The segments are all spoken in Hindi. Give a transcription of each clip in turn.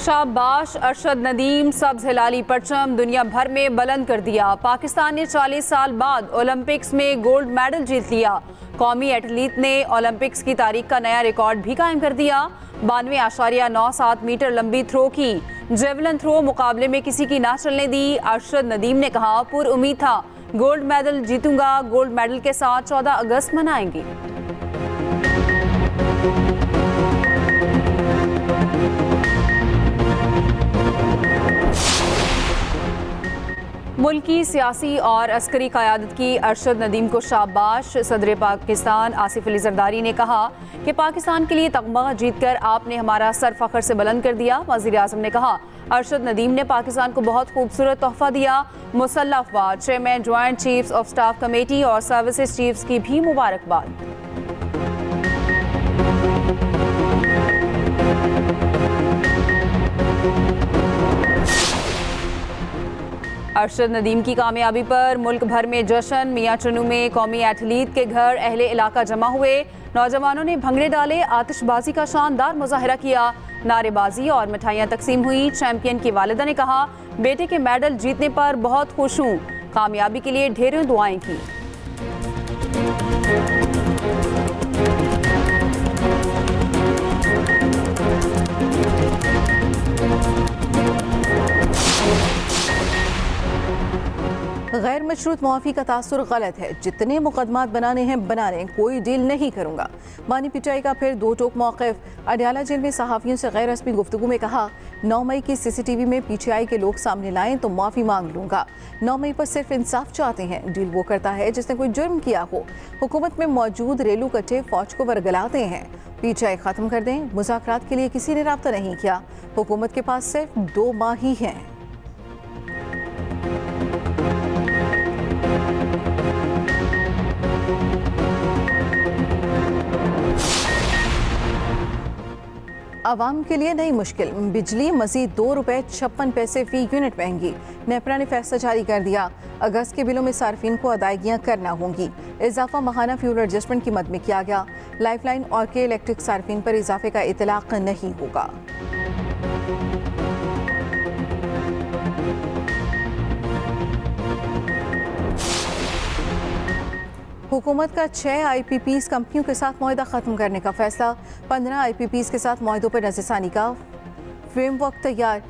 शाबाश अरशद नदीम, सब्ज हिलाली परचम दुनिया भर में बुलंद कर दिया। पाकिस्तान ने 40 साल बाद ओलंपिक्स में गोल्ड मेडल जीत लिया। कौमी एथलीट ने ओलंपिक्स की तारीख का नया रिकॉर्ड भी कायम कर दिया। 92.97 मीटर लंबी थ्रो की जेवलिन थ्रो मुकाबले में किसी की ना चलने दी। अरशद नदीम ने कहा, पुर उम्मीद था गोल्ड मेडल जीतूंगा। गोल्ड मेडल के साथ 14 अगस्त मनाएंगे। मुल्क की सियासी और अस्करी क़यादत की अरशद नदीम को शाबाश। सदर पाकिस्तान आसिफ अली जरदारी ने कहा कि पाकिस्तान के लिए तगमा जीतकर आपने हमारा सर फख्र से बुलंद कर दिया। वज़ीर आज़म ने कहा, अरशद नदीम ने पाकिस्तान को बहुत खूबसूरत तोहफा दिया। मुसल्लह अफवाज, chairman joint chiefs of staff committee और सर्विसेज चीफ्स की भी मुबारकबाद। अरशद नदीम की कामयाबी पर मुल्क भर में जश्न। मियां चुनू में कौमी एथलीट के घर अहले इलाका जमा हुए। नौजवानों ने भंगड़े डाले, आतिशबाजी का शानदार मुजाहरा किया। नारेबाजी और मिठाइयाँ तकसीम हुई। चैंपियन की वालिदा ने कहा, बेटे के मेडल जीतने पर बहुत खुश हूँ। कामयाबी के लिए ढेरों दुआएं की। गैर मशरूत मुआफ़ी का तासुर गलत है। जितने मुकदमात बनाने हैं बना लें, कोई डील नहीं करूँगा। बानी पिटाई का फिर दो टोक मौक़िफ़। अडयाला जेल में सहाफ़ियों से गैर रस्मी गुफ्तगू में कहा, 9 मई की CCTV में PTI के लोग सामने लाएं तो माफ़ी मांग लूँगा। 9 मई पर सिर्फ इंसाफ चाहते हैं। डील वो करता है जिसने कोई जुर्म किया हो। हुकूमत में मौजूद रेलू कट्टे फ़ौज को वरगलाते हैं। PTI ख़त्म कर दें। मुज़ाकरात के लिए किसी ने रब्ता नहीं किया। हुकूमत के पास सिर्फ 2 माह ही हैं। आवाम के लिए नई मुश्किल। बिजली मजीद ₹2.56 फ़ी यूनिट महंगी। नेपरा ने फैसला जारी कर दिया। अगस्त के बिलों में सार्फिन को अदायगियाँ करना होंगी। इजाफा माहाना फ्यूल एडजस्टमेंट की मद में किया गया। लाइफलाइन और के इलेक्ट्रिक सार्फिन पर इजाफे का इतलाक नहीं होगा। हुकूमत का 6 IPPs कंपनियों के साथ मुआहदा ख़त्म करने का फैसला। 15 IPPs के साथ मुआहदों पर नज़रसानी का फ्रेमवर्क तैयार।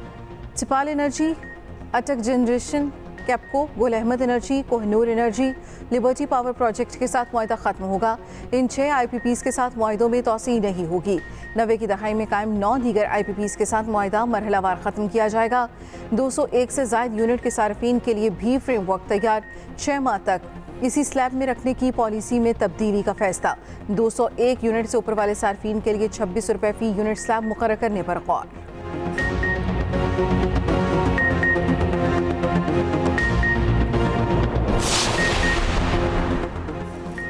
सिपाल energy, Attock generation, KAPCO, Gul Ahmad energy, Kohinoor energy, liberty power project के साथ मुआहदा ख़त्म होगा। इन 6 IPPs के साथ मुआहदों में तोसी नहीं होगी। 90 की दहाई में कायम 9 दीगर IPPs के साथ मुआहदा मरहलावार ख़त्म किया जाएगा। 201 से ज़ायद यूनिट के सार्फिन के लिए भी फ्रेमवर्क तैयार। 6 माह तक इसी स्लैब में रखने की पॉलिसी में तब्दीली का फैसला। 201 यूनिट से ऊपर वाले सार्फिन के लिए ₹26 फ़ी यूनिट स्लैब मुकर्रर करने पर गौर।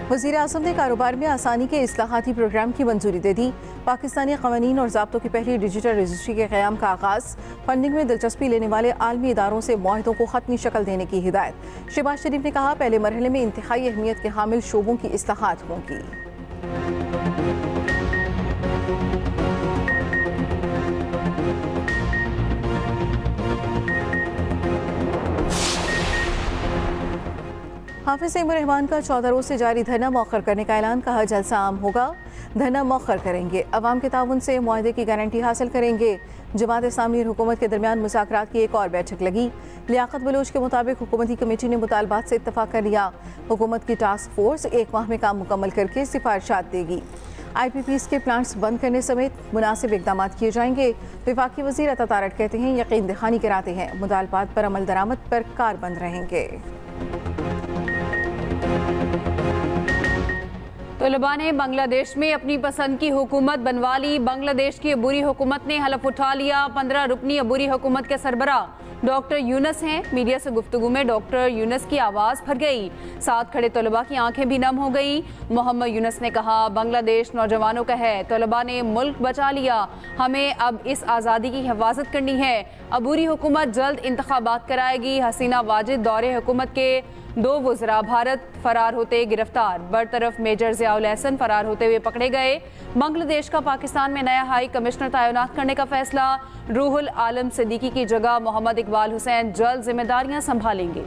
वज़ीर आज़म ने कारोबार में आसानी के इस्लाहाती प्रोग्राम की मंजूरी दे दी। पाकिस्तानी क़वानीन और ज़ाब्तों की पहली डिजिटल रजिस्ट्री के क़याम का आगाज़। फंडिंग में दिलचस्पी लेने वाले आलमी इदारों से मुआहदों को ख़त्मी शक्ल देने की हिदायत। शहबाज शरीफ ने कहा, पहले मरहले में इंतहाई अहमियत के हामिल शोबों की इस्लाहात होंगी। हाफिज़ इमर रहमान का 14 रोज़ से जारी धरना मौखर करने का ऐलान। कहा, जलसा आम होगा, धरना मौखर करेंगे। अवाम के ताउन से मुआहदे की गारंटी हासिल करेंगे। जमात इस्लामी और हुकूमत के दरमियान मुज़ाकरात की एक और बैठक लगी। लियाकत बलोच के मुताबिक हुकूमती कमेटी ने मुतालबात से इत्तफाक कर लिया। हुकूमत की टास्क फोर्स 1 माह में काम मुकम्मल करके सिफारिशात देगी। IPPs के प्लांट्स बंद करने समेत मुनासिब इक़दाम किए जाएंगे। वफाकी वज़ीर अता तारड़ कहते हैं, यकीन दहानी कराते हैं, मुतालबात पर अमल दरामद पर कारबंद रहेंगे। तलबा ने बांग्लादेश में अपनी पसंद की हुकूमत बनवा ली। बांग्लादेश की अबूरी हुकूमत ने हलफ उठा लिया। 15 रुकनी अबूरी हुकूमत के सरबरा डॉक्टर यूनस हैं। मीडिया से गुफ्तगू में डॉक्टर यूनस की आवाज़ भर गई। साथ खड़े तलबा की आंखें भी नम हो गई। मोहम्मद यूनस ने कहा, बांग्लादेश नौजवानों का है। तलबा ने मुल्क बचा लिया। हमें अब इस आज़ादी की हिफाजत करनी है। अबूरी हुकूमत जल्द इंतखाबात कराएगी। हसीना वाजिद दौरे हुकूमत के 2 वुज़रा भारत फरार होते गिरफ्तार। बरतरफ मेजर ज़ियाउल एहसन फरार होते हुए पकड़े गए। बांग्लादेश का पाकिस्तान में नया हाई कमिश्नर तैनात करने का फैसला। रूहुल आलम सिद्दीकी की जगह मोहम्मद इकबाल हुसैन जल्द जिम्मेदारियां संभालेंगे।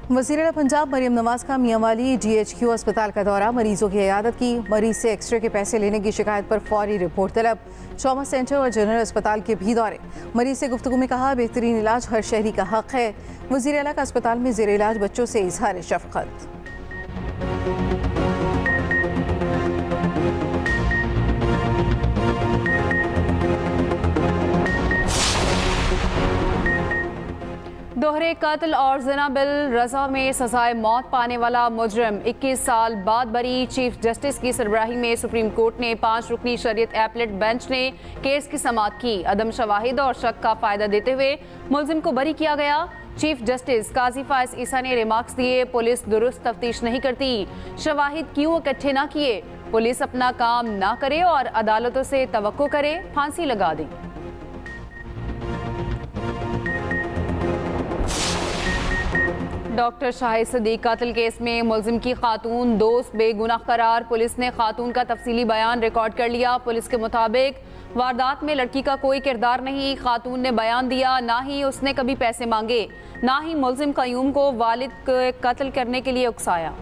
वज़ीर पंजाब मरियम नवाज का मियांवाली GHQ अस्पताल का दौरा, मरीजों की इयादत की। मरीज से एक्सरे के पैसे लेने की शिकायत पर फौरी रिपोर्ट तलब। ट्रॉमा सेंटर और जनरल अस्पताल के भी दौरे। मरीज से गुफ्तगू में कहा, बेहतरीन इलाज हर शहरी का हक है। वज़ीर आला का अस्पताल में ज़ेर इलाज बच्चों से इजहार शफ़क़त। दोहरे कत्ल और ज़िना बिल रज़ा में सजाए मौत पाने वाला मुजरिम 21 साल बाद बरी। चीफ जस्टिस की सरबराही में सुप्रीम कोर्ट ने 5 रुकनी शरीयत एपलेट बेंच ने केस की समाअत की। अदम शवाहिद और शक का फायदा देते हुए मुलजिम को बरी किया गया। चीफ जस्टिस काजी फायज ईसा ने रिमार्क्स दिए, पुलिस दुरुस्त तफ्तीश नहीं करती, शवाहिद क्यों इकट्ठे ना किए, पुलिस अपना काम ना करे और अदालतों से तवक्को करे, फांसी लगा दें। डॉक्टर शाहिद सदीक कातिल केस में मुलजिम की खातून दोस्त बेगुनाह करार। पुलिस ने खातून का तफसीली बयान रिकॉर्ड कर लिया। पुलिस के मुताबिक वारदात में लड़की का कोई किरदार नहीं। खातून ने बयान दिया, ना ही उसने कभी पैसे मांगे, ना ही मुलजिम कयूम को वालिद को कत्ल करने के लिए उकसाया।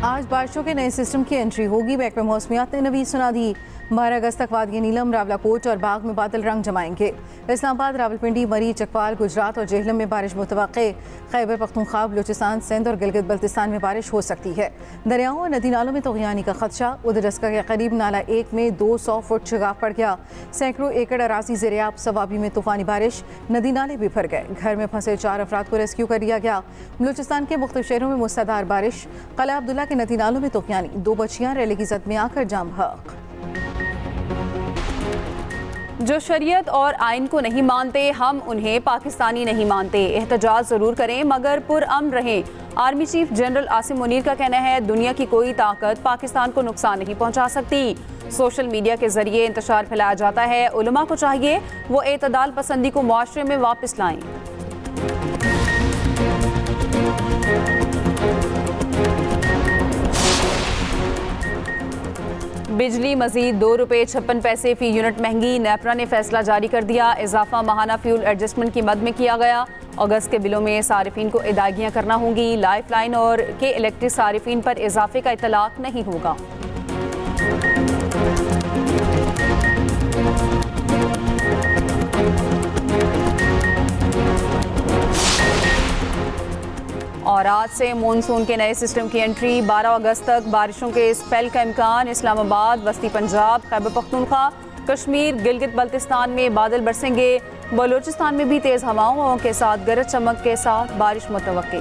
आज बारिशों के नए सिस्टम की एंट्री होगी। महकमा मौसमियात ने नवीद सुना दी। 12 अगस्त तक वादिया नीलम, रावलाकोट और बाग में बादल रंग जमाएंगे। इस्लामाबाद, रावलपिंडी, मरी, चकवाल, गुजरात और जेहलम में बारिश मुतवक्के। खैबर पख्तूनख्वा, बलूचिस्तान, सिंध और गिलगित बल्तिस्तान में बारिश हो सकती है। दरियाओं और नदी नालों में तगयानी का खदशा। उधर डस्का के करीब नाला 1 में 200 फुट शगाफ पड़ गया। सैकड़ों एकड़ अराजी ज़ेर-ए-आब। सवाबी में तूफानी बारिश, नदी नाले भी भर गए। घर में फंसे 4 अफराद को रेस्क्यू कर लिया गया। बलूचिस्तान के मुख्तलिफ शहरों में मूसलाधार बारिश। कला अब्दुल्ला के नदी नालों में तगयानी। 2 बच्चियां रैली की जद में आकर जाम बहक। जो शरीयत और आइन को नहीं मानते, हम उन्हें पाकिस्तानी नहीं मानते। एहतजाज ज़रूर करें मगर पुरअमन रहें। Army chief general Asim Munir का कहना है, दुनिया की कोई ताकत पाकिस्तान को नुकसान नहीं पहुंचा सकती। सोशल मीडिया के जरिए इंतशार फैलाया जाता है। उलमा को चाहिए वो एतदाल पसंदी को मुआशरे में वापस लाएं। बिजली मजीद ₹2.56 फी यूनिट महंगी। नेपरा ने फैसला जारी कर दिया। इजाफा माहाना फ्यूल एडजस्टमेंट की मद में किया गया। अगस्त के बिलों में सारिफीन को अदायगियां करना होंगी। लाइफ लाइन और के इलेक्ट्रिक सारिफीन पर इजाफे का इतलाक नहीं होगा। और आज से मॉनसून के नए सिस्टम की एंट्री। 12 अगस्त तक बारिशों के स्पेल का इम्कान। इस्लामाबाद, वस्ती पंजाब, खैबर पख्तूनख्वा, कश्मीर, गिलगित बल्तिस्तान में बादल बरसेंगे। बलूचिस्तान में भी तेज़ हवाओं के साथ गरज चमक के साथ बारिश मुतवक्के।